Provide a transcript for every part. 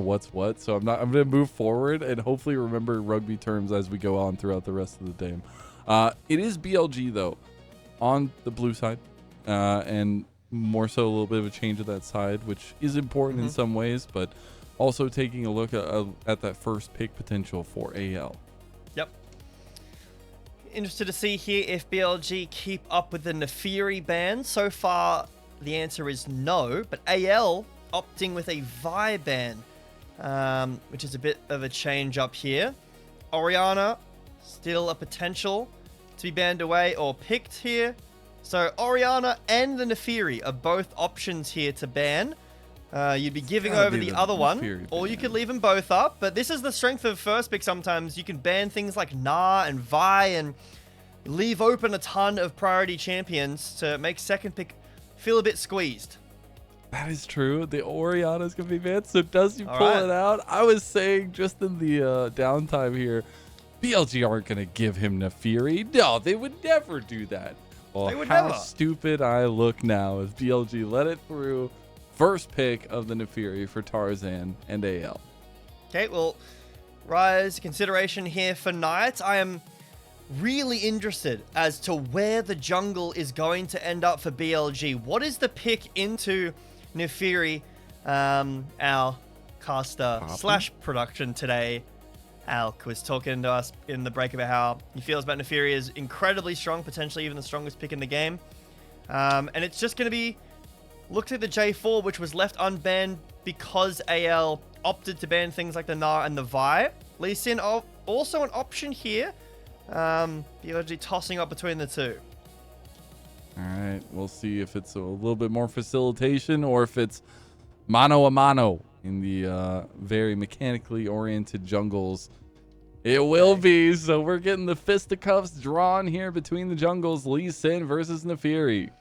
what's what, so I'm gonna move forward and hopefully remember rugby terms as we go on throughout the rest of the game. It is BLG though on the blue side, and more so a little bit of a change of that side, which is important in some ways, but also taking a look at that first pick potential for AL. Yep. Interested to see here if BLG keep up with the Naafiri ban. So far, the answer is no, but AL opting with a Vi ban, which is a bit of a change up here. Orianna, still a potential to be banned away or picked here. So Orianna and the Naafiri are both options here to ban. You'd be giving over the other one, or you could leave them both up. But this is the strength of first pick sometimes. You can ban things like Na and Vi and leave open a ton of priority champions to make second pick feel a bit squeezed. That is true. The Orianna's going to be banned, so does you pull it out? I was saying just in the downtime here, BLG aren't going to give him Naafiri. No, they would never do that. Well, how stupid I look now as BLG let it through. First pick of the Naafiri for Tarzan and AL. Okay, well, Ryze, consideration here for Knight. I am really interested as to where the jungle is going to end up for BLG. What is the pick into Naafiri? Our caster slash production today, Alk, was talking to us in the break about how he feels about Naafiri is incredibly strong, potentially even the strongest pick in the game. And it's just going to be, looks like the J4, which was left unbanned because AL opted to ban things like the Na and the Vi. Lee Sin also an option here. BLG tossing up between the two. All right, we'll see if it's a little bit more facilitation or if it's mano a mano in the very mechanically oriented jungles. It will be. So we're getting the fisticuffs drawn here between the jungles. Lee Sin versus Naafiri.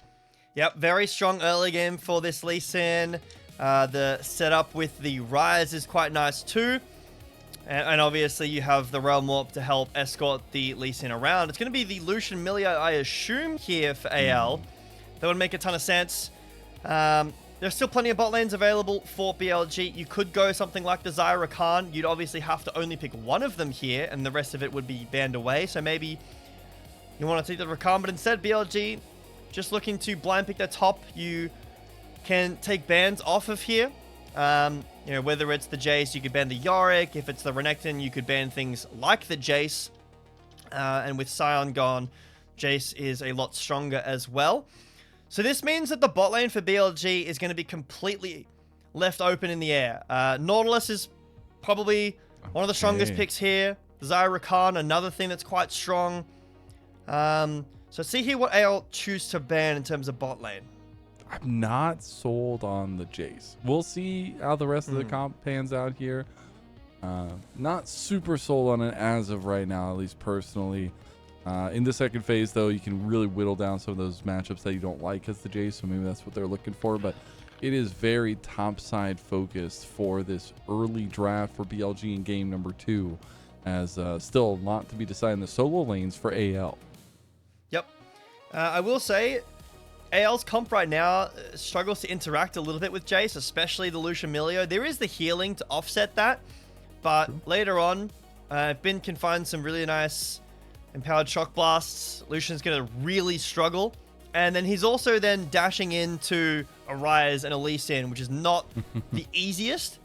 Yep, very strong early game for this Lee Sin. The setup with the Ryze is quite nice too. And obviously you have the Realm Warp to help escort the Lee Sin around. It's going to be the Lucian Milio, I assume, here for AL. That would make a ton of sense. There's still plenty of bot lanes available for BLG. You could go something like the Zyra Khan. You'd obviously have to only pick one of them here, and the rest of it would be banned away. So maybe you want to take the Rakan, but instead BLG, just looking to blind pick their top, you can take bans off of here. You know, whether it's the Jayce, you could ban the Yorick. If it's the Renekton, you could ban things like the Jayce. And with Sion gone, Jayce is a lot stronger as well. So this means that the bot lane for BLG is going to be completely left open in the air. Nautilus is probably one of the strongest picks here. Zyra Khan, another thing that's quite strong. So see here what AL choose to ban in terms of bot lane. I'm not sold on the Jayce. We'll see how the rest of the comp pans out here. Not super sold on it as of right now, at least personally. In the second phase, though, you can really whittle down some of those matchups that you don't like as the Jayce, so maybe that's what they're looking for. But it is very topside focused for this early draft for BLG in game number 2, as still a lot to be decided in the solo lanes for AL. Yep. I will say, AL's comp right now struggles to interact a little bit with Jayce, especially the Lucian Milio. There is the healing to offset that, but later on, Bin can find some really nice empowered shock blasts. Lucian's going to really struggle. And then he's also then dashing into a Ryze and a Lee Sin, which is not the easiest.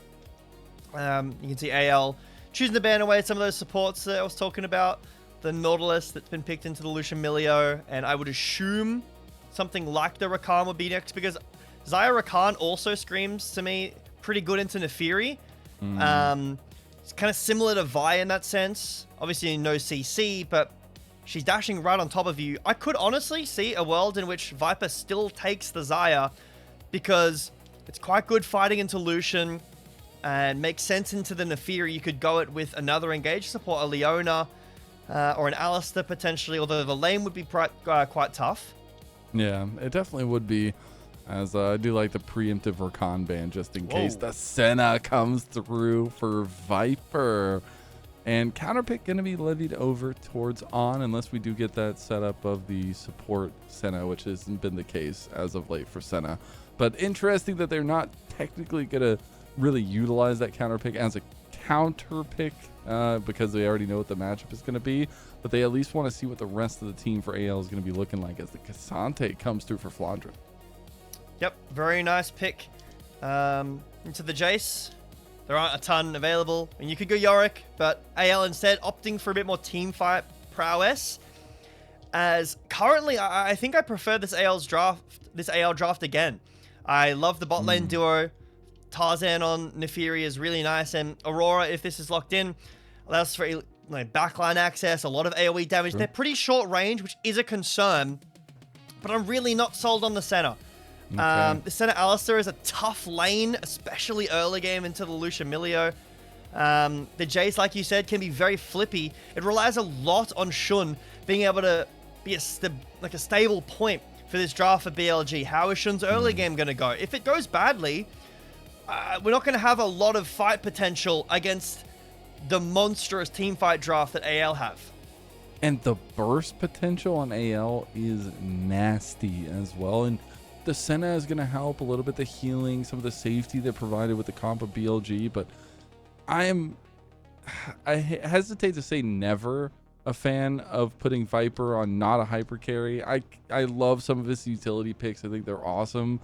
You can see AL choosing to ban away some of those supports that I was talking about. The Nautilus that's been picked into the Lucian Milio. And I would assume something like the Rakan would be next, because Zyra Khan also screams to me pretty good into Naafiri. It's kind of similar to Vi in that sense. Obviously no CC, but she's dashing right on top of you. I could honestly see a world in which Viper still takes the Zyra, because it's quite good fighting into Lucian and makes sense into the Naafiri. You could go it with another engaged support, a Leona or an Alistar potentially, although the lane would be quite tough. Yeah, it definitely would be, as I do like the preemptive Rakan ban just in case the Senna comes through for Viper. And counterpick going to be levied over towards On, unless we do get that setup of the support Senna, which hasn't been the case as of late for Senna. But interesting that they're not technically going to really utilize that counter pick as a counter pick because they already know what the matchup is going to be, but they at least want to see what the rest of the team for AL is going to be looking like as the Cassante comes through for Flandre. Yep, very nice pick. Into the Jayce. There aren't a ton available. And you could go Yorick, but AL instead opting for a bit more team fight prowess. As currently, I think I prefer this AL draft again. I love the bot lane duo. Tarzan on Naafiri is really nice, and Aurora, if this is locked in, allows for like backline access, a lot of AoE damage. They're pretty short range, which is a concern, but I'm really not sold on the Senna. Okay. The Senna Alistar is a tough lane, especially early game into the Lucian Milio. The Jayce, like you said, can be very flippy. It relies a lot on Shun being able to be a stable point for this draft for BLG. How is Shun's early game going to go? If it goes badly, we're not going to have a lot of fight potential against the monstrous team fight draft that AL have. And the burst potential on AL is nasty as well. And the Senna is going to help a little bit, the healing, some of the safety they provided with the comp of BLG. But I hesitate to say never a fan of putting Viper on not a hyper carry. I love some of his utility picks. I think they're awesome.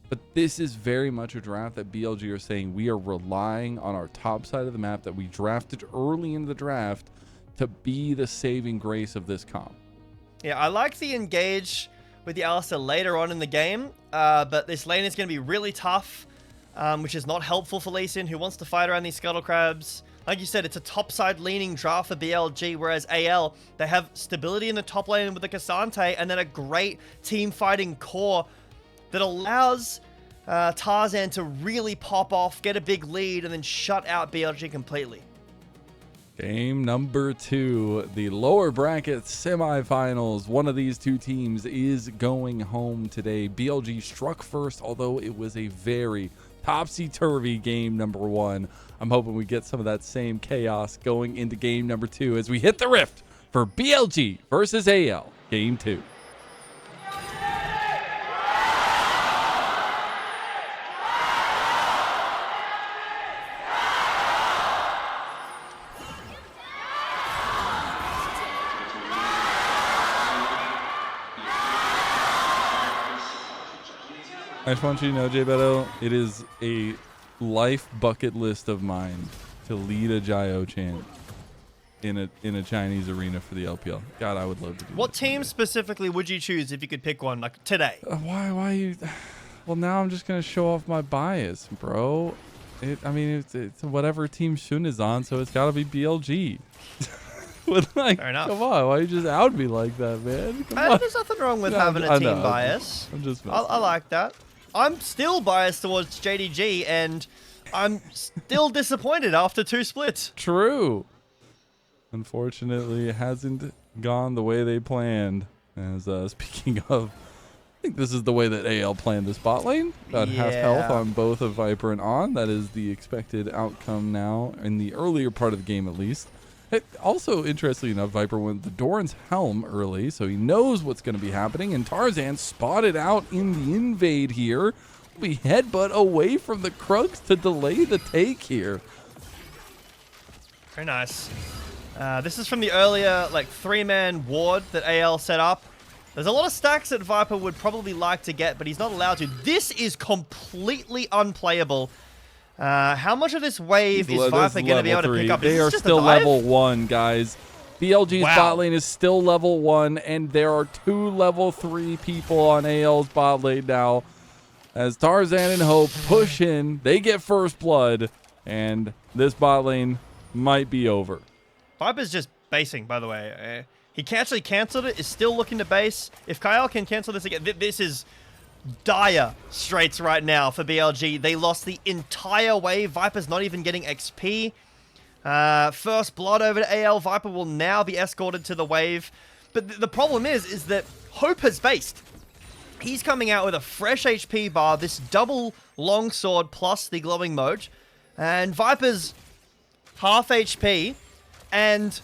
But this is very much a draft that BLG are saying we are relying on our top side of the map that we drafted early in the draft to be the saving grace of this comp. Yeah, I like the engage with the Alistar later on in the game, but this lane is going to be really tough, which is not helpful for Lee Sin, who wants to fight around these Scuttle Crabs. Like you said, it's a topside leaning draft for BLG, whereas AL, they have stability in the top lane with the Cassante, and then a great team fighting core that allows Tarzan to really pop off, get a big lead, and then shut out BLG completely. Game number 2, the lower bracket semifinals. One of these two teams is going home today. BLG struck first, although it was a very topsy-turvy game number 1. I'm hoping we get some of that same chaos going into game number 2 as we hit the rift for BLG versus AL, game 2. I just want you to know, J Beto, it is a life bucket list of mine to lead a Jayo chant in a Chinese arena for the LPL. God, I would love to do What that team someday. specifically would you choose if you could pick one, like today? Why you? Well, now I'm just gonna show off my bias, bro. It's whatever team Shun is on, so it's gotta be BLG. Like, Fair enough. come on, why you just out me like that, man? Come on. There's nothing wrong with No, having I a team know, bias. I'm just I like that. I'm still biased towards JDG, and I'm still disappointed after 2 splits. True. Unfortunately, it hasn't gone the way they planned. As speaking of, I think this is the way that AL planned the spot lane. Got half health on both of Viper and On. That is the expected outcome now in the earlier part of the game, at least. Also, interestingly enough, Viper went the Doran's helm early, so he knows what's going to be happening. And Tarzan spotted out in the invade here. We headbutt away from the Krugs to delay the take here. Very nice. This is from the earlier 3-man ward that AL set up. There's a lot of stacks that Viper would probably like to get, but he's not allowed to. This is completely unplayable. How much of this wave is Viper going to be able to pick up? They are still level 1, guys. BLG's bot lane is still level 1, and there are 2 level 3 people on AL's bot lane now. As Tarzan and Hope push in, they get first blood, and this bot lane might be over. Viper's just basing, by the way. He actually cancelled it, is still looking to base. If Kael can cancel this again, this is dire straits right now for BLG. They lost the entire wave. Viper's not even getting XP. First blood over to AL. Viper will now be escorted to the wave. But the problem is that Hope has based. He's coming out with a fresh HP bar, this double longsword plus the glowing moat. And Viper's half HP and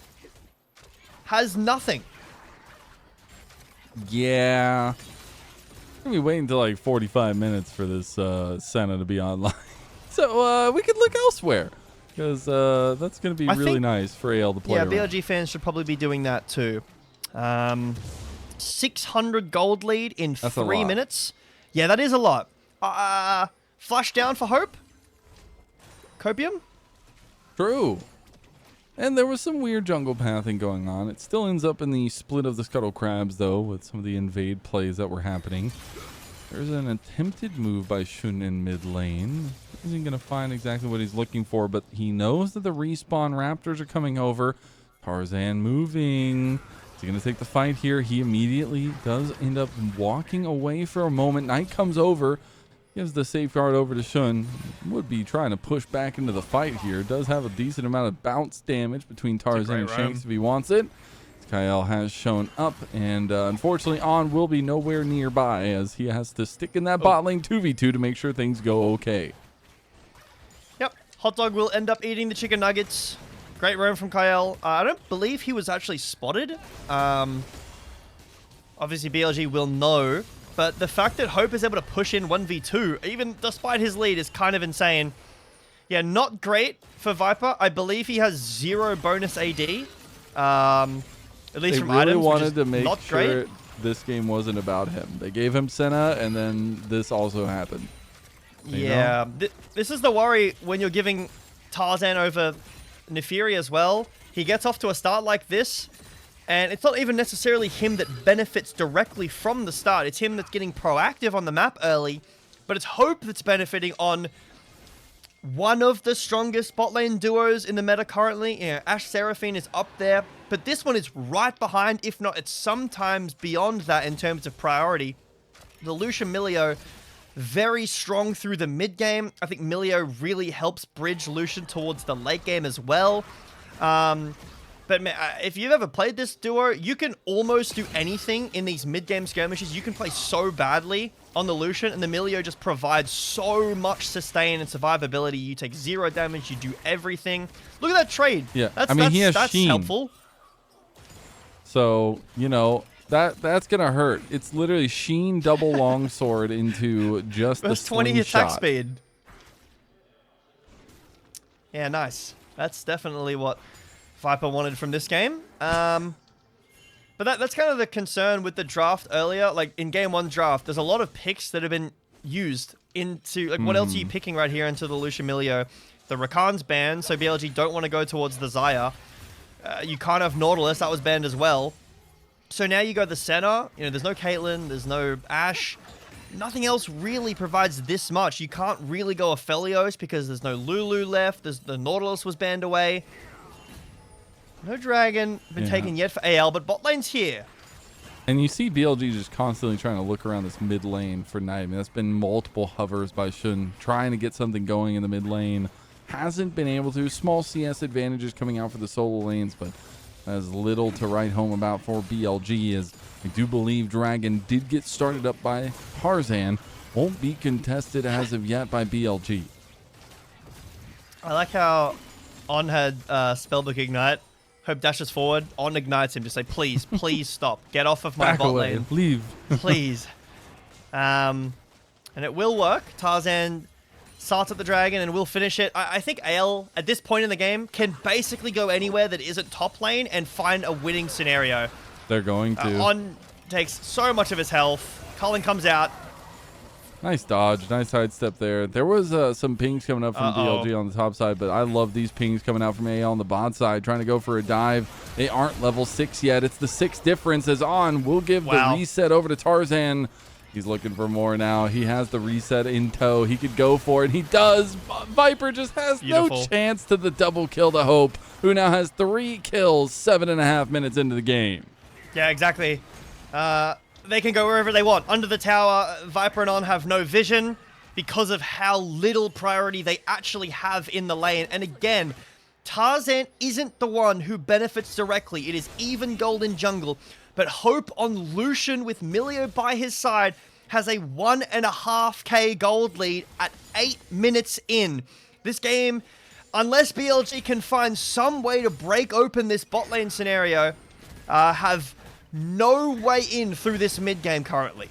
has nothing. Yeah. I'm going to be waiting until like 45 minutes for this Senna to be online. So we could look elsewhere because that's going to be really nice for AL to play. Yeah, around. BLG fans should probably be doing that too. 600 gold lead in 3 minutes. Yeah, that is a lot. Flash down for Hope. Copium. True. And there was some weird jungle pathing going on. It still ends up in the split of the Scuttle Crabs, though, with some of the invade plays that were happening. There's an attempted move by Shun in mid lane. Isn't going to find exactly what he's looking for, but he knows that the respawn Raptors are coming over. Tarzan moving. Is he going to take the fight here? He immediately does end up walking away for a moment. Knight comes over. Gives the safeguard over to Shun. Would be trying to push back into the fight here. Does have a decent amount of bounce damage between Tarzan and Shanks if he wants it. Kael has shown up, and unfortunately, On will be nowhere nearby as he has to stick in that bot lane 2v2 to make sure things go okay. Yep, Hot Dog will end up eating the chicken nuggets. Great roam from Kael. I don't believe he was actually spotted. Obviously, BLG will know. But the fact that Hope is able to push in 1v2, even despite his lead, is kind of insane. Yeah, not great for Viper. I believe he has 0 bonus AD. At least from items, wanted to make sure this game wasn't about him. They gave him Senna, and then this also happened. Yeah, this is the worry when you're giving Tarzan over Naafiri as well. He gets off to a start like this. And it's not even necessarily him that benefits directly from the start. It's him that's getting proactive on the map early. But it's Hope that's benefiting on one of the strongest bot lane duos in the meta currently. You know, Ashe Seraphine is up there. But this one is right behind, if not, it's sometimes beyond that in terms of priority. The Lucian Milio, very strong through the mid game. I think Milio really helps bridge Lucian towards the late game as well. But man, if you've ever played this duo, you can almost do anything in these mid-game skirmishes. You can play so badly on the Lucian, and the Milio just provides so much sustain and survivability. You take 0 damage, you do everything. Look at that trade. Yeah, he has that's Sheen. Helpful. So, you know, that's going to hurt. It's literally Sheen double longsword into just the 20 attack shot. speed. Yeah, nice. That's definitely what Viper wanted from this game. But that's kind of the concern with the draft earlier. Like, in Game 1 draft, there's a lot of picks that have been used into... Like, what else are you picking right here into the Lucian Milio? The Rakan's banned, so BLG don't want to go towards the Xayah. You can't have Nautilus, that was banned as well. So now you go the Senna. You know, there's no Caitlyn, there's no Ashe. Nothing else really provides this much. You can't really go Aphelios because there's no Lulu left. The Nautilus was banned away. No dragon been taken yet for AL, but bot lane's here. And you see BLG just constantly trying to look around this mid lane for Knight. I mean, that's been multiple hovers by Shun trying to get something going in the mid lane. Hasn't been able to. Small CS advantages coming out for the solo lanes, but has little to write home about for BLG, as I do believe Dragon did get started up by Tarzan. Won't be contested as of yet by BLG. I like how On had Spellbook Ignite. Hope dashes forward. On ignites him. Just say, please, please stop. Get off of my bot lane. Leave. Please. And it will work. Tarzan starts at the dragon and will finish it. I think AL, at this point in the game, can basically go anywhere that isn't top lane and find a winning scenario. They're going to. On takes so much of his health. Colin comes out. Nice dodge. Nice sidestep there. There was some pings coming up from BLG on the top side, but I love these pings coming out from AL on the bot side, trying to go for a dive. They aren't level 6 yet. It's the 6 difference as On will give the reset over to Tarzan. He's looking for more now. He has the reset in tow. He could go for it. He does. Viper just has no chance to the double kill to Hope, who now has 3 kills 7.5 minutes into the game. Yeah, exactly. They can go wherever they want. Under the tower, Viper and On have no vision because of how little priority they actually have in the lane. And again, Tarzan isn't the one who benefits directly. It is even gold in jungle. But Hope on Lucian with Milio by his side has a 1.5k gold lead at 8 minutes in. This game, unless BLG can find some way to break open this bot lane scenario, have no way in through this mid game currently.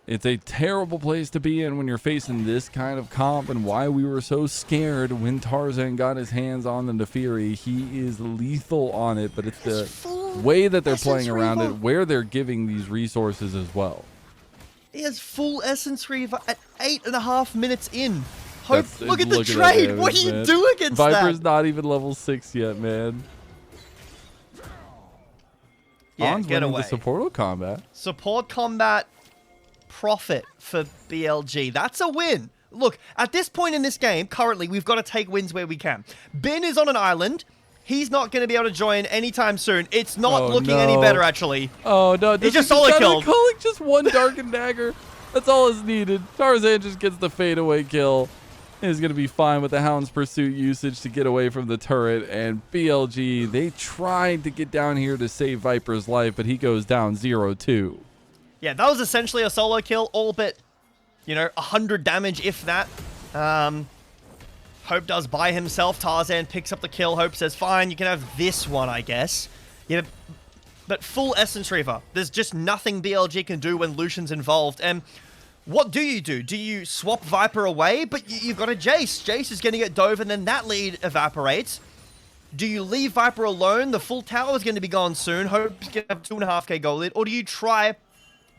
It's a terrible place to be in when you're facing this kind of comp, and why we were so scared when Tarzan got his hands on the Naafiri. He is lethal on it, but it's the way that they're playing around it, where they're giving these resources as well. He has full Essence Reaver at 8.5 minutes in. Look at the Look at trade. damage, What do you man. do against that? Viper's not even level 6 yet, man. Yeah, On's get winning away. the support combat. Support combat profit for BLG. That's a win. Look, at this point in this game, currently, we've got to take wins where we can. Ben is on an island. He's not going to be able to join anytime soon. It's not looking any better, actually. Oh, no. He's just solo killed. Just one Darkened Dagger. That's all is needed. Tarzan just gets the fadeaway kill. Is going to be fine with the Hound's Pursuit usage to get away from the turret. And BLG, they tried to get down here to save Viper's life, but he goes down 0-2. Yeah, that was essentially a solo kill, all but, 100 damage, if that. Hope does by himself. Tarzan picks up the kill. Hope says, fine, you can have this one, I guess. Yeah, but full Essence Reaver. There's just nothing BLG can do when Lucian's involved. And what do? Do you swap Viper away? But you've got a Jayce. Jayce is going to get dove, and then that lead evaporates. Do you leave Viper alone? The full tower is going to be gone soon. Hope's going to have 2.5k gold lead. Or do you try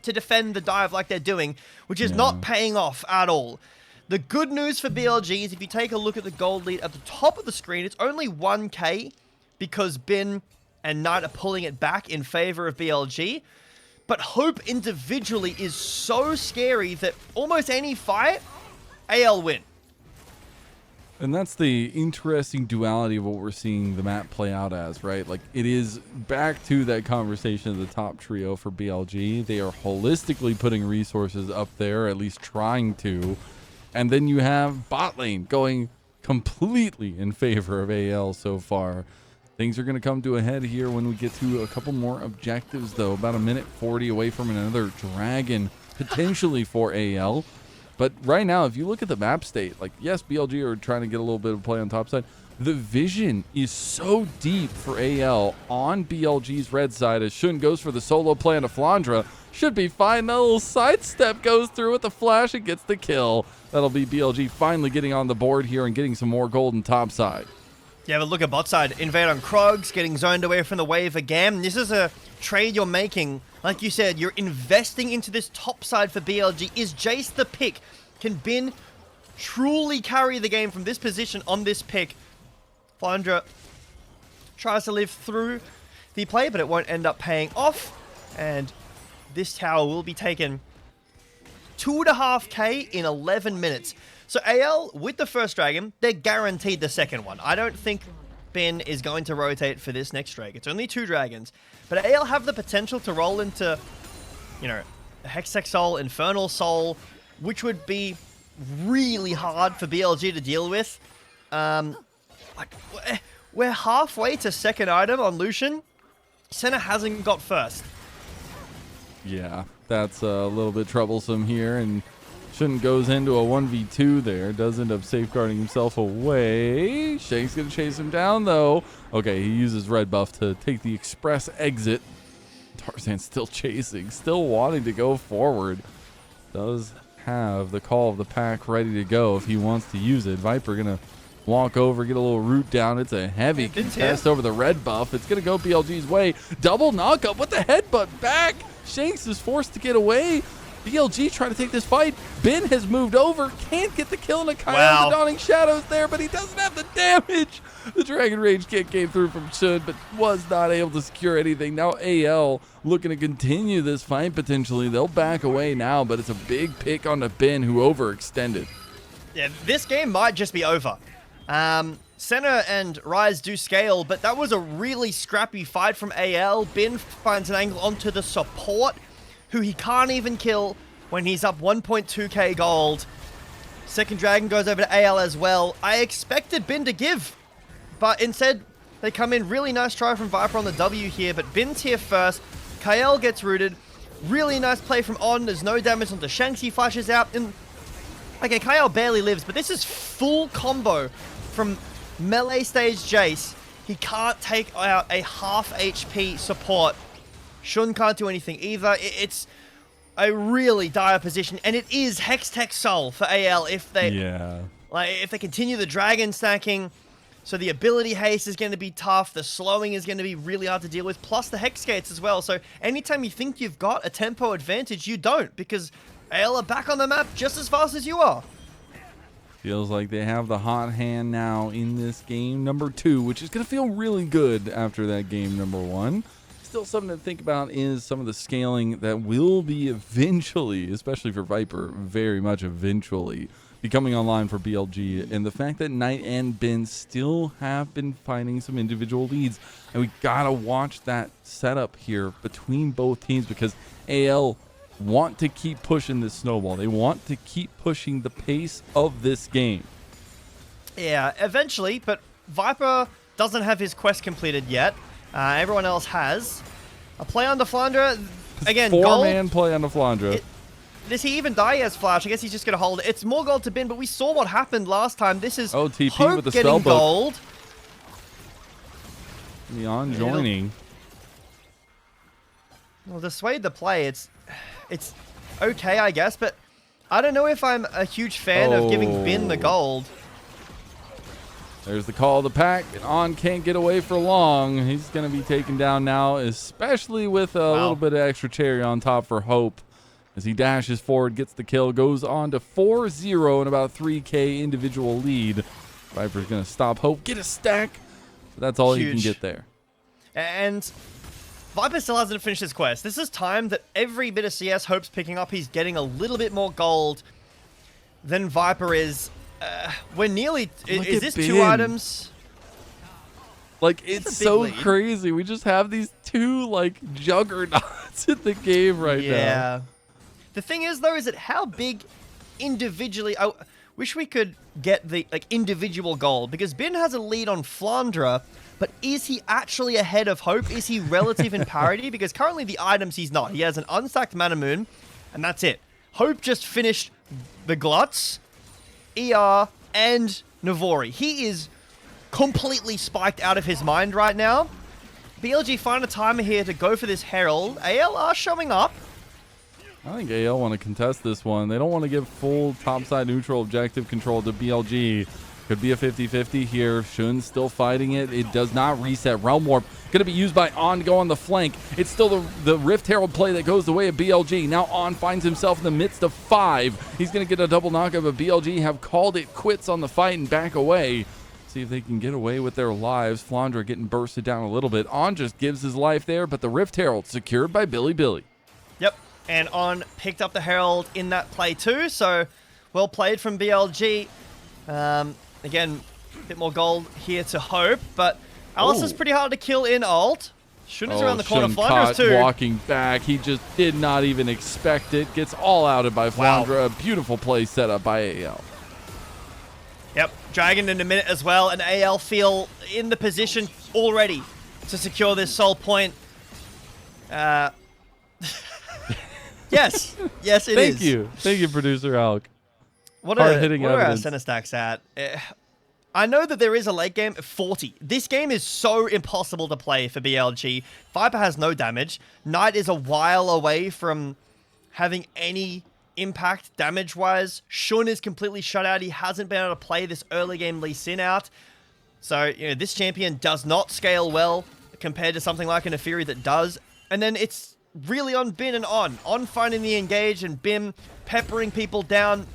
to defend the dive like they're doing, which is not paying off at all? The good news for BLG is if you take a look at the gold lead at the top of the screen, it's only 1k because Bin and Knight are pulling it back in favor of BLG. But Hope individually is so scary that almost any fight, AL win. And that's the interesting duality of what we're seeing the map play out as, right? Like, it is back to that conversation of the top trio for BLG. They are holistically putting resources up there, at least trying to. And then you have bot lane going completely in favor of AL so far. Things are going to come to a head here when we get to a couple more objectives, though. About 1:40 away from another dragon, potentially for AL. But right now, if you look at the map state, like, yes, BLG are trying to get a little bit of play on top side. The vision is so deep for AL on BLG's red side as Shun goes for the solo play on a Flandre. Should be fine. That little sidestep goes through with the flash and gets the kill. That'll be BLG finally getting on the board here and getting some more gold on top side. Yeah, but look at bot side. Invade on Krogs, getting zoned away from the wave again. This is a trade you're making. Like you said, you're investing into this top side for BLG. Is Jayce the pick? Can Bin truly carry the game from this position on this pick? Flandre tries to live through the play, but it won't end up paying off. And this tower will be taken 2.5k in 11 minutes. So AL, with the first dragon, they're guaranteed the second one. I don't think Ben is going to rotate for this next dragon. It's only 2 dragons. But AL have the potential to roll into, Hextech Soul, Infernal Soul, which would be really hard for BLG to deal with. We're halfway to second item on Lucian. Senna hasn't got first. Yeah, that's a little bit troublesome here, and Shun goes into a 1v2 there. Does end up safeguarding himself away. Shanks gonna chase him down, though. Okay, he uses red buff to take the express exit. Tarzan still chasing, still wanting to go forward. Does have the call of the pack ready to go if he wants to use it. Viper gonna walk over, get a little root down. It's a heavy contest over the red buff. It's gonna go BLG's way. Double knockup with the headbutt back. Shanks is forced to get away. BLG trying to take this fight. Ben has moved over. Can't get the kill in a Kael. The Dawning Shadows there, but he doesn't have the damage. The Dragon Rage kick came through from Shun, but was not able to secure anything. Now AL looking to continue this fight potentially. They'll back away now, but it's a big pick on the Ben who overextended. Yeah, this game might just be over. Senna and Ryze do scale, but that was a really scrappy fight from AL. Ben finds an angle onto the support, who he can't even kill when he's up 1.2k gold. Second dragon goes over to AL as well. I expected Bin to give, but instead they come in. Really nice try from Viper on the W here, but Bin's here first. Kael gets rooted. Really nice play from On. There's no damage onto Shanks. He flashes out. And okay, Kael barely lives, but this is full combo from melee stage Jayce. He can't take out a half HP support. Shun can't do anything either. It's a really dire position, and it is Hextech Soul for AL if they if they continue the dragon stacking. So the ability haste is going to be tough, the slowing is going to be really hard to deal with, plus the hex gates as well. So anytime you think you've got a tempo advantage, you don't, because AL are back on the map just as fast as you are. Feels like they have the hot hand now in this game number 2, which is going to feel really good after that game number 1. Still something to think about is some of the scaling that will be eventually, especially for Viper, very much eventually, be coming online for BLG, and the fact that Knight and Ben still have been finding some individual leads, and we gotta watch that setup here between both teams, because AL want to keep pushing this snowball. They want to keep pushing the pace of this game. Yeah, eventually, but Viper doesn't have his quest completed yet. Everyone else has. A play on the Flandre. Again, 4-man play on the Flandre. Does he even die as Flash? I guess he's just going to hold it. It's more gold to bin, but we saw what happened last time. This is TP Hope with the getting gold. Leon joining. Well, dissuade the play. It's okay, I guess, but I don't know if I'm a huge fan of giving Bin the gold. There's the call of the pack, and On can't get away for long. He's going to be taken down now, especially with a little bit of extra cherry on top for Hope. As he dashes forward, gets the kill, goes on to 4-0 and about 3K individual lead. Viper's going to stop Hope, get a stack. But that's all he can get there. And Viper still hasn't finished his quest. This is time that every bit of CS Hope's picking up. He's getting a little bit more gold than Viper is. We're nearly... Is this Ben. 2 items? Like, it's so lead. Crazy. We just have these 2, like, juggernauts in the game right now. Yeah. The thing is, though, is that how big individually... I wish we could get the individual gold, because Bin has a lead on Flandre, but is he actually ahead of Hope? Is he relative in parity? Because currently the items he's not. He has an unstacked Mana Moon, and that's it. Hope just finished the Gluts, ER, and Naafiri. He is completely spiked out of his mind right now. BLG find a timer here to go for this Herald. AL are showing up. I think AL want to contest this one. They don't want to give full topside neutral objective control to BLG. Could be a 50-50 here. Shun's still fighting it. It does not reset. Realm Warp going to be used by On to go on the flank. It's still the Rift Herald play that goes the way of BLG. Now On finds himself in the midst of 5. He's going to get a double knockup, but BLG have called it quits on the fight and back away. See if they can get away with their lives. Flandre getting bursted down a little bit. On just gives his life there, but the Rift Herald secured by Bilibili. Yep. And On picked up the Herald in that play too, so well played from BLG. Again, a bit more gold here to Hope, but Alistar's pretty hard to kill in ult. Shun is around the corner. Flandre's too. Walking back. He just did not even expect it. Gets all outed by Flandre. Wow. A beautiful play set up by AL. Yep, Dragon in a minute as well, and AL feel in the position already to secure this soul point. Yes, yes, it is. Thank you, producer Alec. What are our center stacks at? I know that there is a late game 40. This game is so impossible to play for BLG. Viper has no damage. Knight is a while away from having any impact damage-wise. Shun is completely shut out. He hasn't been able to play this early game Lee Sin out. So, this champion does not scale well compared to something like an Naafiri that does. And then it's really on Bin and On finding the engage, and Bim peppering people down.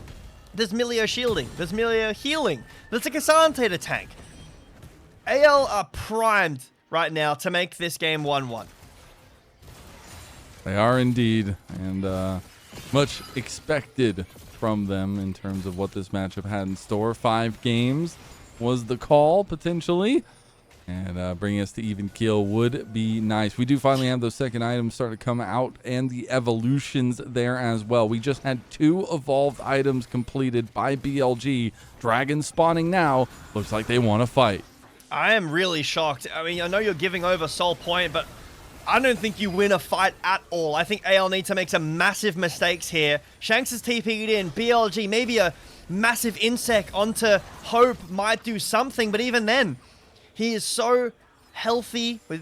There's Milio shielding. There's Milio healing. There's a Cassandra tank. AL are primed right now to make this game 1-1. They are indeed, and much expected from them in terms of what this matchup had in store. 5 games was the call, potentially. And bringing us to even keel would be nice. We do finally have those second items start to come out, and the evolutions there as well. We just had 2 evolved items completed by BLG. Dragon spawning now. Looks like they want to fight. I am really shocked. I mean, I know you're giving over Soul Point, but I don't think you win a fight at all. I think AL need to make some massive mistakes here. Shanks is TP'd in. BLG, maybe a massive insec onto Hope might do something, but even then, he is so healthy with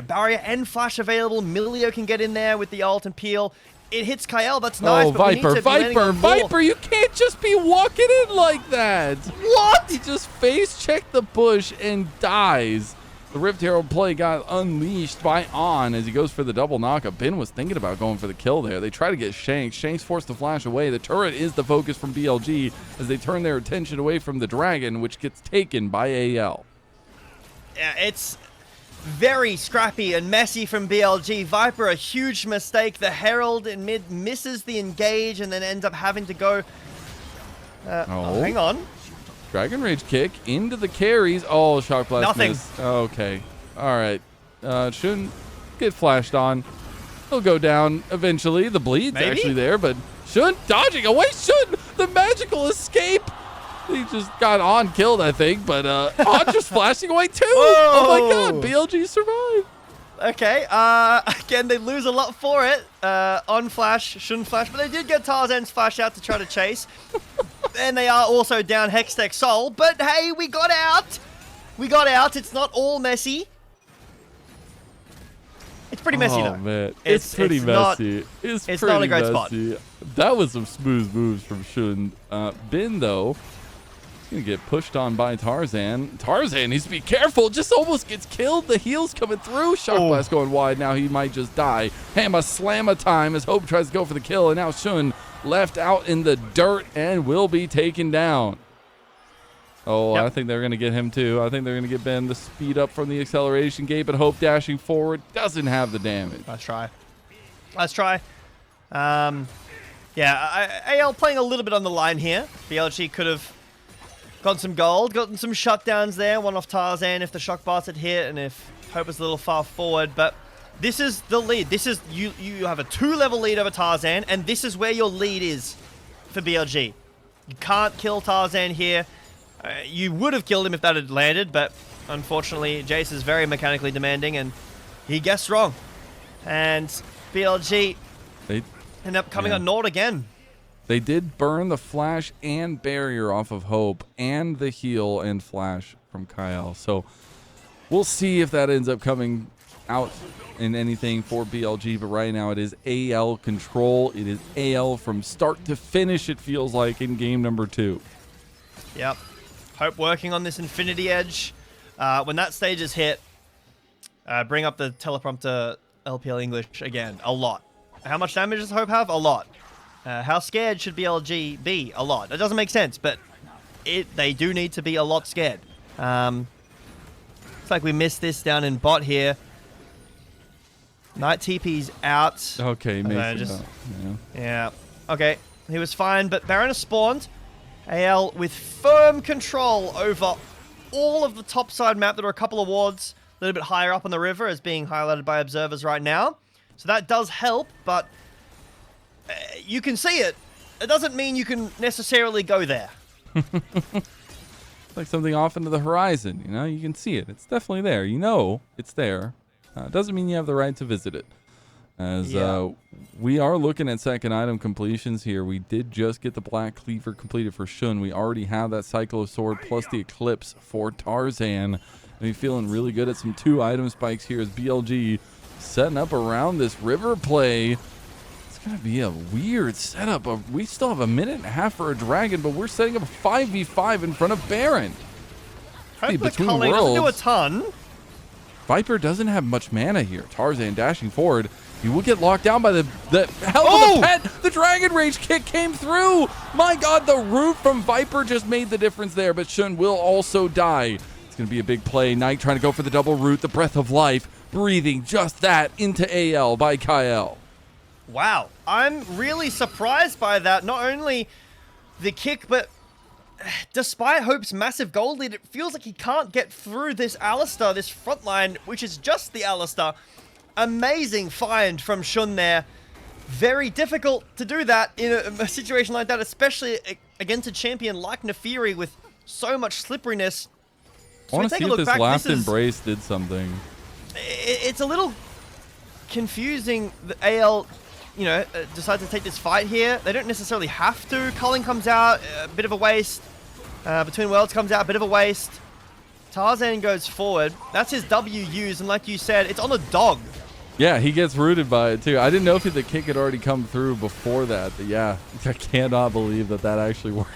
barrier and flash available. Milio can get in there with the ult and peel. it hits Kael. That's nice. Oh, but we need to be Viper, you can't just be walking in like that. What? He just face checked the bush and dies. The Rift Herald play got unleashed by On as he goes for the double knockup. Ben was thinking about going for the kill there. They try to get Shanks. Shanks forced to flash away. The turret is the focus from BLG as they turn their attention away from the Dragon, which gets taken by AL. Yeah, it's very scrappy and messy from BLG. Viper, a huge mistake. The Herald in mid misses the engage and then ends up having to go... oh, hang on. Dragon Rage kick into the carries. Oh, Shock Blast Nothing. missed. Okay. All right. Shouldn't get flashed on. He'll go down eventually. The bleed's actually there, but shouldn't dodging away. Shouldn't. The magical escape. He just got On killed, I think, but On just flashing away too. Whoa. Oh my God. BLG survived. Okay. Again, they lose a lot for it. On flash, shouldn't flash, but they did get Tarzan's flash out to try to chase. And they are also down Hextech Soul, but hey, we got out. We got out. It's not all messy. It's pretty messy though. Oh man, it's pretty messy. It's not a great spot. That was some smooth moves from Shun. Ben though, he's gonna get pushed on by Tarzan. Tarzan needs to be careful. Just almost gets killed. The heel's coming through. Shock Blast going wide. Now he might just die. Hammer slammer time as Hope tries to go for the kill, and now Shun left out in the dirt and will be taken down. Oh, yep. I think they're going to get him too. I think they're going to get Ben the speed up from the acceleration gate, but Hope dashing forward doesn't have the damage. Let's try. Let's try. Yeah, AL playing a little bit on the line here. BLG could have gotten some gold, gotten some shutdowns there. One off Tarzan if the shock blast had hit and if Hope was a little far forward, but this is the lead. This is you have a 2-level lead over Tarzan, and this is where your lead is for BLG. You can't kill Tarzan here. You would have killed him if that had landed, but unfortunately, Jayce is very mechanically demanding, and he guessed wrong. And BLG end up coming on Nord again. They did burn the flash and barrier off of Hope, and the heal and flash from Kael. So we'll see if that ends up coming out in anything for BLG, but right now it is AL control. It is AL from start to finish, it feels like, in game number 2. Yep. Hope working on this Infinity Edge. When that stage is hit, bring up the teleprompter LPL English again. A lot. How much damage does Hope have? A lot. How scared should BLG be? A lot. It doesn't make sense, but they do need to be a lot scared. Looks like we missed this down in bot here. Knight TP's out. Okay, yeah. Okay, he was fine, but Baron has spawned. AL with firm control over all of the topside map. There are a couple of wards a little bit higher up on the river as being highlighted by observers right now. So that does help, but you can see it. It doesn't mean you can necessarily go there. It's like something off into the horizon, you know? You can see it. It's definitely there. You know it's there. It doesn't mean you have the right to visit it. As we are looking at second item completions here. We did just get the Black Cleaver completed for Shun. We already have that Cyclo Sword plus the Eclipse for Tarzan. And we're feeling really good at some 2 item spikes here as BLG setting up around this river play. It's going to be a weird setup. We still have a minute and a half for a Dragon, but we're setting up a 5v5 in front of Baron. Between worlds doesn't do a ton. Viper doesn't have much mana here. Tarzan dashing forward. He will get locked down by the hell of the pet. The Dragon Rage kick came through. My God, the root from Viper just made the difference there, but Shun will also die. It's going to be a big play. Knight trying to go for the double root, the Breath of Life, breathing just that into AL by Kael. Wow, I'm really surprised by that. Not only the kick, but despite Hope's massive gold lead, it feels like he can't get through this Alistar, this front line, which is just the Alistar. Amazing find from Shun there. Very difficult to do that in a situation like that, especially against a champion like Naafiri with so much slipperiness. I want to see if this last embrace did something. It's a little confusing that AL, decide to take this fight here. They don't necessarily have to. Culling comes out, a bit of a waste. Between Worlds comes out, a bit of a waste. Tarzan goes forward. That's his W used, and like you said, it's on a dog. Yeah, he gets rooted by it too. I didn't know if the kick had already come through before that. But yeah, I cannot believe that actually worked.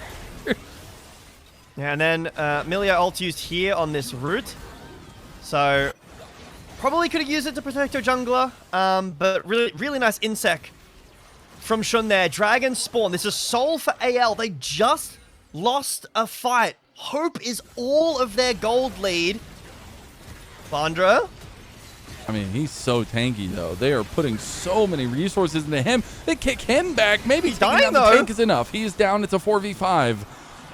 Yeah, and then Milio ult used here on this route. So probably could have used it to protect your jungler. But really nice insec from Shun there. Dragon spawn. This is soul for AL. They just lost a fight. Hope is all of their gold lead. Flandre. I mean, he's so tanky, though. They are putting so many resources into him. They kick him back. Maybe he's taking dying, down the though. tank is enough. He's down. It's a 4v5.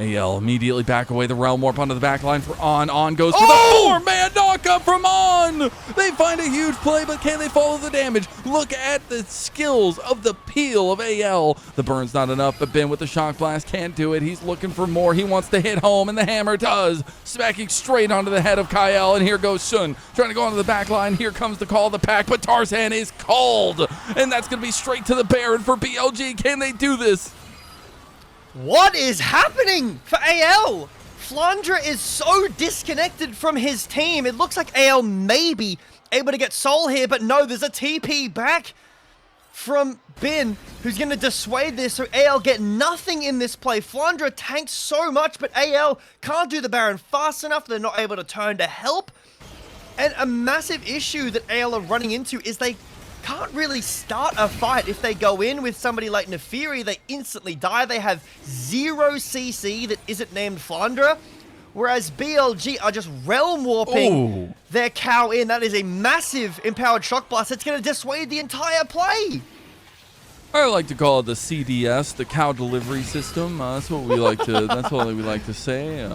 AL immediately back away the Realm Warp onto the back line for On. On goes for the 4-man knock-up from On. They find a huge play, but can they follow the damage? Look at the skills of the peel of AL. The burn's not enough, but Ben with the Shock Blast can't do it. He's looking for more. He wants to hit home, and the hammer does. Smacking straight onto the head of Kael, and here goes Shun. Trying to go onto the back line. Here comes the call of the pack, but Tarzan is called. And that's going to be straight to the Baron for BLG. Can they do this? What is happening for AL? Flandre is so disconnected from his team. It looks like AL may be able to get Soul here, but no, there's a TP back from Bin, who's going to dissuade this, so AL get nothing in this play. Flandre tanks so much, but AL can't do the Baron fast enough. They're not able to turn to help. And a massive issue that AL are running into is they can't really start a fight. If they go in with somebody like Naafiri, they instantly die. They have 0 CC that isn't named Flandre, whereas BLG are just realm warping their cow in. That is a massive empowered shock blast. It's going to dissuade the entire play. I like to call it the CDS, the cow delivery system. That's what we like to. That's what we like to say.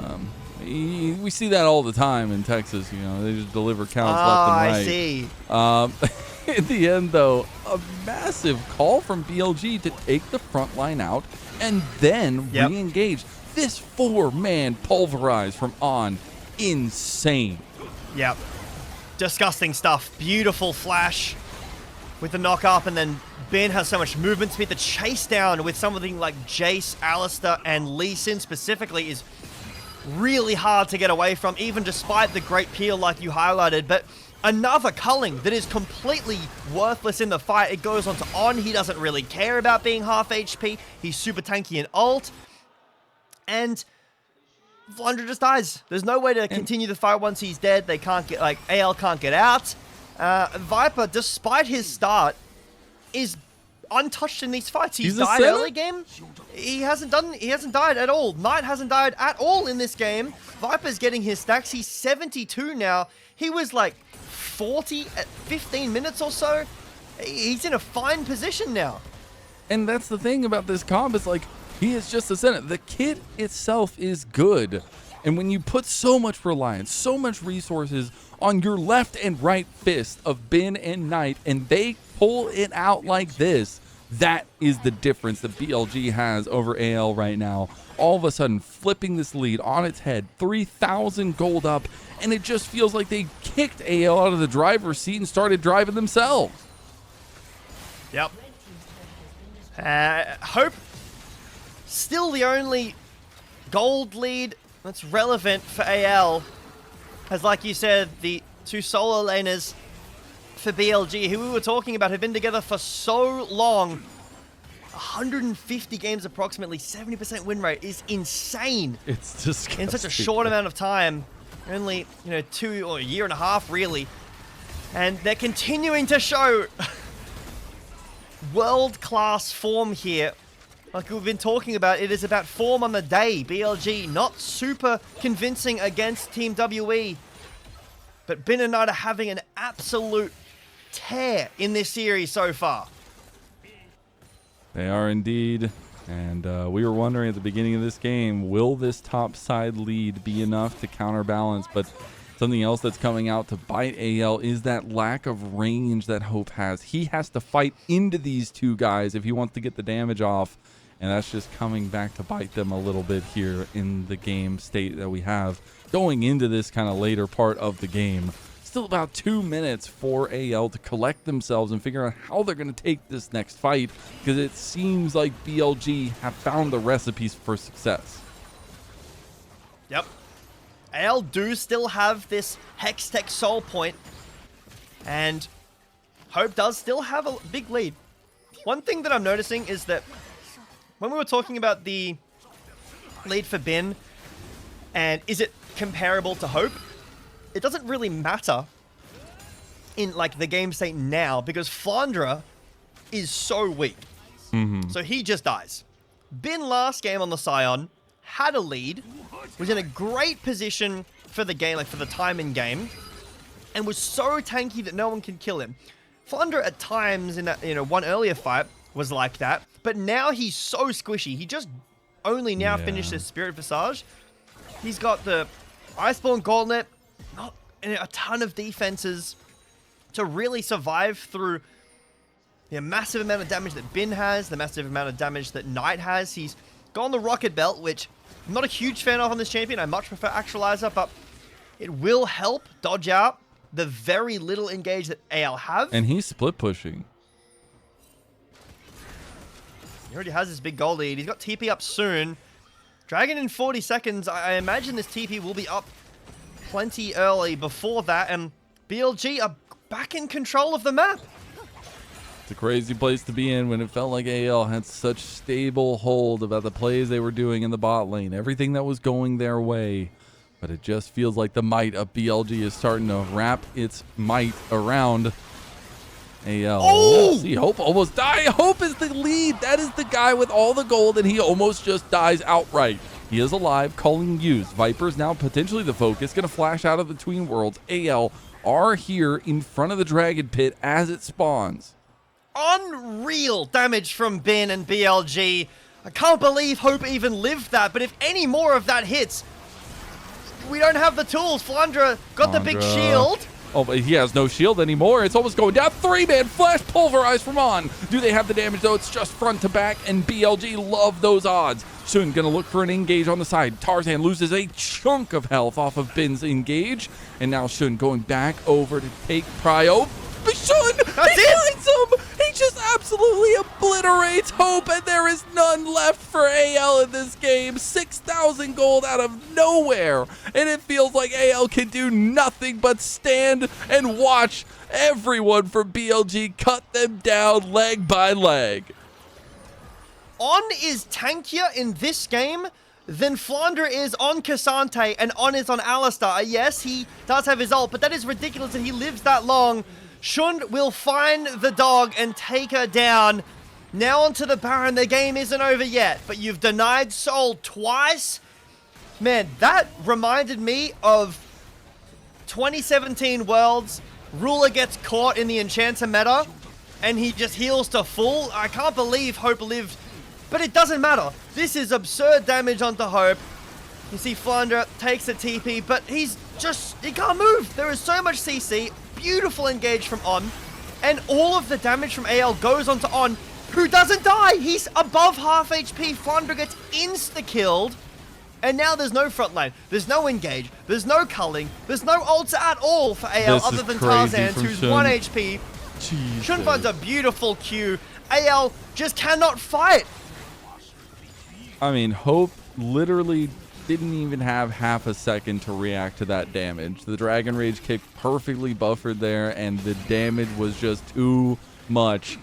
We see that all the time in Texas. You know, they just deliver cows left and right. I see. In the end, though, a massive call from BLG to take the front line out and then re-engage. This 4-man pulverize from On. Insane. Yep. Disgusting stuff. Beautiful flash with the knock up, and then Ben has so much movement speed. The chase down with something like Jayce, Alistar, and Lucian specifically is really hard to get away from, even despite the great peel like you highlighted. But another culling that is completely worthless in the fight. It goes on to On. He doesn't really care about being half HP. He's super tanky in ult. And Flandre just dies. There's no way to continue the fight once he's dead. They can't get, like, AL can't get out. Viper, despite his start, is untouched in these fights. He's died early game. He hasn't died at all. Knight hasn't died at all in this game. Viper's getting his stacks. He's 72 now. He was like 40 at 15 minutes or so. He's in a fine position now. And that's the thing about this comp, is like, he is just a Senna. The kit itself is good. And when you put so much reliance, so much resources on your left and right fist of Bin and Knight, and they pull it out like this, that is the difference that BLG has over AL right now. All of a sudden, flipping this lead on its head, 3,000 gold up, and it just feels like they kicked AL out of the driver's seat and started driving themselves. Yep. Hope, still the only gold lead that's relevant for AL, as like you said, the two solo laners for BLG, who we were talking about, have been together for so long. 150 games approximately, 70% win rate is insane. It's disgusting. In such a short amount of time. Only, 2 or a year and a half, really. And they're continuing to show world-class form here. Like we've been talking about, it is about form on the day. BLG not super convincing against Team WE. But Bin and Knight are having an absolute tear in this series so far. They are indeed. And we were wondering at the beginning of this game, will this top side lead be enough to counterbalance? But something else that's coming out to bite AL is that lack of range that Hope has. He has to fight into these two guys if he wants to get the damage off. And that's just coming back to bite them a little bit here in the game state that we have going into this kind of later part of the game. Still about 2 minutes for AL to collect themselves and figure out how they're going to take this next fight, because it seems like BLG have found the recipes for success. Yep. AL do still have this Hextech Soul Point, and Hope does still have a big lead. One thing that I'm noticing is that when we were talking about the lead for Bin and is it comparable to Hope, it doesn't really matter in like the game state now because Flandre is so weak. So he just dies. Bin last game on the Scion had a lead, was in a great position for the game, like for the time in game, and was so tanky that no one can kill him. Flandre at times in that, one earlier fight was like that, but now he's so squishy. He just only now finished his Spirit Visage. He's got the Iceborne Gauntlet, not a ton of defenses to really survive through the massive amount of damage that Bin has, the massive amount of damage that Knight has. He's gone the Rocket Belt, which I'm not a huge fan of on this champion. I much prefer Actualizer, but it will help dodge out the very little engage that AL have. And he's split pushing. He already has his big goal lead. He's got TP up soon. Dragon in 40 seconds. I imagine this TP will be up plenty early before that. And BLG are back in control of the map. It's a crazy place to be in when it felt like AL had such stable hold about the plays they were doing in the bot lane. Everything that was going their way. But it just feels like the might of BLG is starting to wrap its might around AL. Oh! See, Hope almost died. Hope is the lead. That is the guy with all the gold, and he almost just dies outright. He is alive, calling use. Viper's now potentially the focus, going to flash out of the Tween Worlds. AL are here in front of the Dragon Pit as it spawns. Unreal damage from Bin and BLG. I can't believe Hope even lived that, but if any more of that hits, we don't have the tools. Flandre got the big shield. Oh, but he has no shield anymore. It's almost going down. 3-man flash pulverized from On. Do they have the damage, though? It's just front to back, and BLG love those odds. Soon going to look for an engage on the side. Tarzan loses a chunk of health off of Bin's engage, and now Shun going back over to take Prio. Shun! He finds him! He just absolutely obliterates Hope, and there is none left for AL in this game. 6,000 gold out of nowhere, and it feels like AL can do nothing but stand and watch everyone from BLG cut them down leg by leg. On is tankier in this game than Flandre is on Cassante, and On is on Alistar. Yes, he does have his ult, but that is ridiculous that he lives that long. Shun will find the dog and take her down. Now onto the Baron. The game isn't over yet, but you've denied Soul twice. Man, that reminded me of 2017 Worlds. Ruler gets caught in the Enchanter meta, and he just heals to full. I can't believe Hope lived, but it doesn't matter. This is absurd damage onto Hope. You see Flandre takes a TP, but he can't move. There is so much CC. Beautiful engage from On, and all of the damage from AL goes onto On, who doesn't die. He's above half HP. Flandre gets insta-killed, and now there's no front line. There's no engage. There's no culling. There's no ults at all for AL other than Tarzan, who's Shun. 1 HP. Shun finds a beautiful Q. AL just cannot fight. I mean, Hope literally didn't even have half a second to react to that damage. The Dragon Rage kick perfectly buffered there, and the damage was just too much.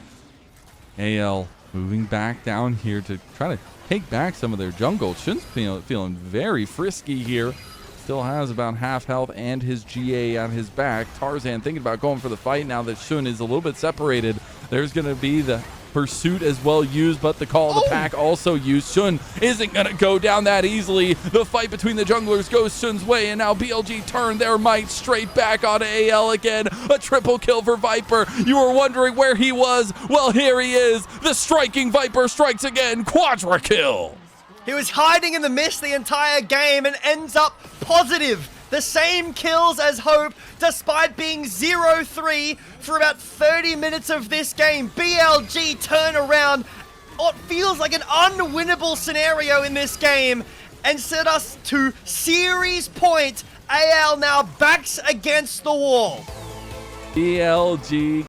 AL moving back down here to try to take back some of their jungle. Shun's feeling very frisky here. Still has about half health and his GA on his back. Tarzan thinking about going for the fight now that Shun is a little bit separated. There's going to be the pursuit as well used, but the call of the pack also used. Shun isn't going to go down that easily. The fight between the junglers goes Shun's way, and now BLG turned their might straight back onto AL again. A triple kill for Viper. You were wondering where he was. Well, here he is. The striking Viper strikes again. Quadra kill. He was hiding in the mist the entire game and ends up positive. The same kills as Hope, despite being 0-3 for about 30 minutes of this game. BLG turn around what feels like an unwinnable scenario in this game and set us to series point. AL now backs against the wall. BLG